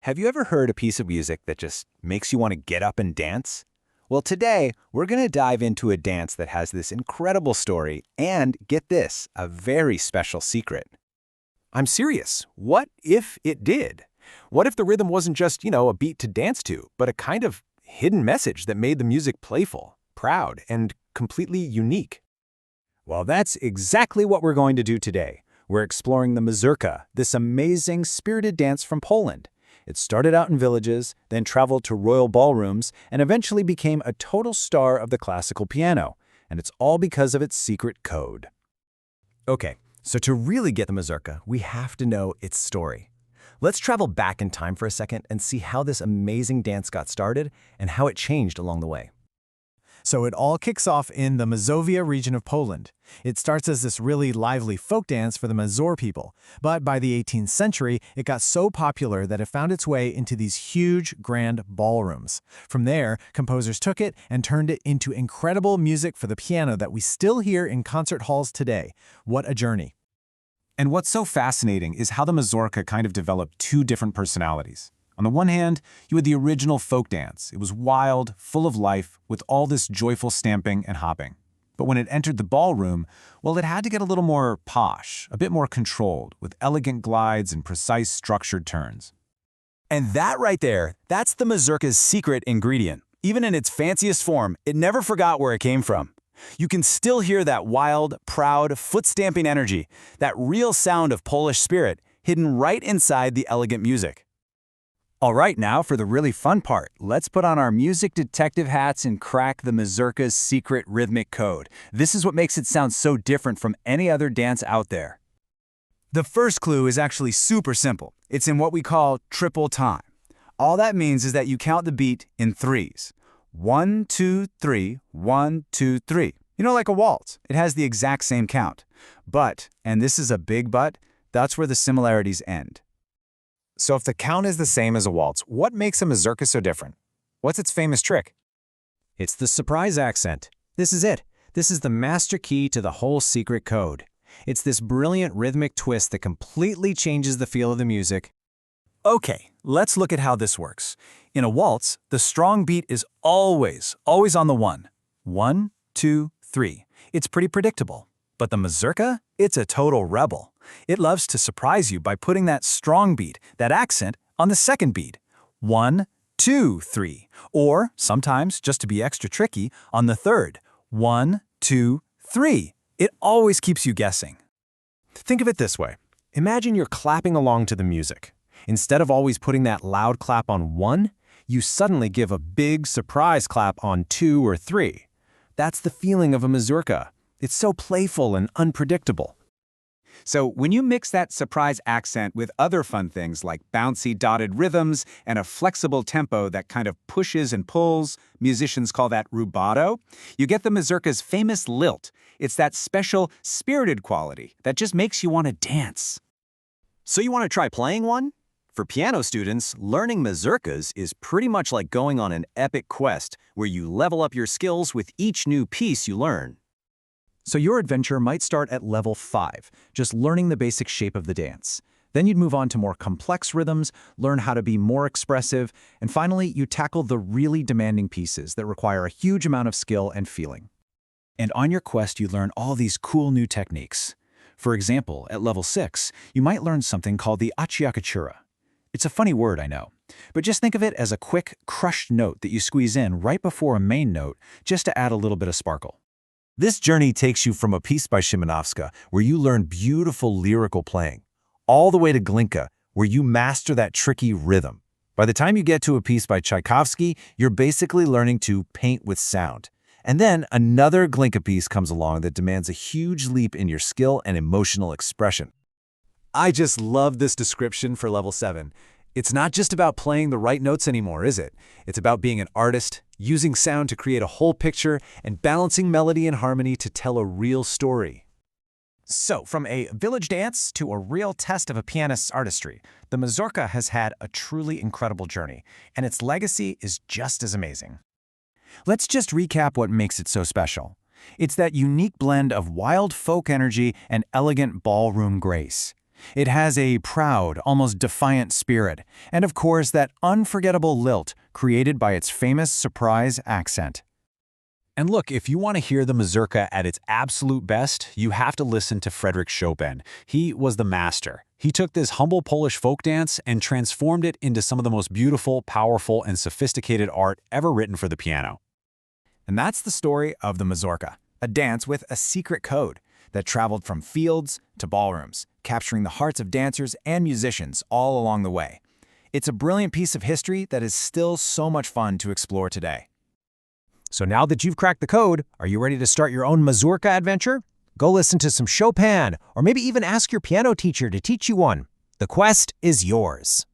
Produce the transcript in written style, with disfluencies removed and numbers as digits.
Have you ever heard a piece of music that just makes you want to get up and dance? Well, today, we're going to dive into a dance that has this incredible story and, get this, a very special secret. I'm serious. What if it did? What if the rhythm wasn't just, a beat to dance to, but a kind of hidden message that made the music playful, proud, and completely unique? Well, that's exactly what we're going to do today. We're exploring the Mazurka, this amazing, spirited dance from Poland. It started out in villages, then traveled to royal ballrooms, and eventually became a total star of the classical piano. And it's all because of its secret code. Okay, so to really get the Mazurka, we have to know its story. Let's travel back in time for a second and see how this amazing dance got started and how it changed along the way. So it all kicks off in the Mazovia region of Poland. It starts as this really lively folk dance for the Mazur people, but by the 18th century, it got so popular that it found its way into these huge, grand ballrooms. From there, composers took it and turned it into incredible music for the piano that we still hear in concert halls today. What a journey. And what's so fascinating is how the Mazurka kind of developed two different personalities. On the one hand, you had the original folk dance. It was wild, full of life, with all this joyful stamping and hopping. But when it entered the ballroom, well, it had to get a little more posh, a bit more controlled, with elegant glides and precise structured turns. And that right there, that's the Mazurka's secret ingredient. Even in its fanciest form, it never forgot where it came from. You can still hear that wild, proud, foot-stamping energy, that real sound of Polish spirit, hidden right inside the elegant music. All right, now for the really fun part. Let's put on our music detective hats and crack the Mazurka's secret rhythmic code. This is what makes it sound so different from any other dance out there. The first clue is actually super simple. It's in what we call triple time. All that means is that you count the beat in threes. 1, 2, 3, 1, 2, 3. Like a waltz. It has the exact same count. But, and this is a big but, that's where the similarities end. So if the count is the same as a waltz, what makes a Mazurka so different? What's its famous trick? It's the surprise accent. This is it. This is the master key to the whole secret code. It's this brilliant rhythmic twist that completely changes the feel of the music. Okay, let's look at how this works. In a waltz, the strong beat is always on the 1. 1, 2, 3. It's pretty predictable. But the Mazurka, it's a total rebel. It loves to surprise you by putting that strong beat, that accent, on the second beat. 1, 2, 3. Or, sometimes, just to be extra tricky, on the third. 1, 2, 3. It always keeps you guessing. Think of it this way. Imagine you're clapping along to the music. Instead of always putting that loud clap on 1, you suddenly give a big surprise clap on 2 or 3. That's the feeling of a Mazurka. It's so playful and unpredictable. So when you mix that surprise accent with other fun things like bouncy dotted rhythms and a flexible tempo that kind of pushes and pulls, musicians call that rubato, you get the Mazurka's famous lilt. It's that special, spirited quality that just makes you want to dance. So you want to try playing one? For piano students, learning Mazurkas is pretty much like going on an epic quest where you level up your skills with each new piece you learn. So your adventure might start at level 5, just learning the basic shape of the dance. Then you'd move on to more complex rhythms, learn how to be more expressive, and finally, you tackle the really demanding pieces that require a huge amount of skill and feeling. And on your quest, you learn all these cool new techniques. For example, at level 6, you might learn something called the acciaccatura. It's a funny word, I know, but just think of it as a quick, crushed note that you squeeze in right before a main note just to add a little bit of sparkle. This journey takes you from a piece by Szymanowska, where you learn beautiful lyrical playing, all the way to Glinka, where you master that tricky rhythm. By the time you get to a piece by Tchaikovsky, you're basically learning to paint with sound. And then another Glinka piece comes along that demands a huge leap in your skill and emotional expression. I just love this description for level 7. It's not just about playing the right notes anymore, is it? It's about being an artist, using sound to create a whole picture, and balancing melody and harmony to tell a real story. So, from a village dance to a real test of a pianist's artistry, the Mazurka has had a truly incredible journey, and its legacy is just as amazing. Let's just recap what makes it so special. It's that unique blend of wild folk energy and elegant ballroom grace. It has a proud, almost defiant spirit, and of course that unforgettable lilt created by its famous surprise accent. And look, if you want to hear the mazurka at its absolute best, you have to listen to Frédéric Chopin. He was the master. He took this humble Polish folk dance and transformed it into some of the most beautiful, powerful, and sophisticated art ever written for the piano. And that's the story of the mazurka, a dance with a secret code that traveled from fields to ballrooms, capturing the hearts of dancers and musicians all along the way. It's a brilliant piece of history that is still so much fun to explore today. So now that you've cracked the code, are you ready to start your own mazurka adventure? Go listen to some Chopin, or maybe even ask your piano teacher to teach you one. The quest is yours.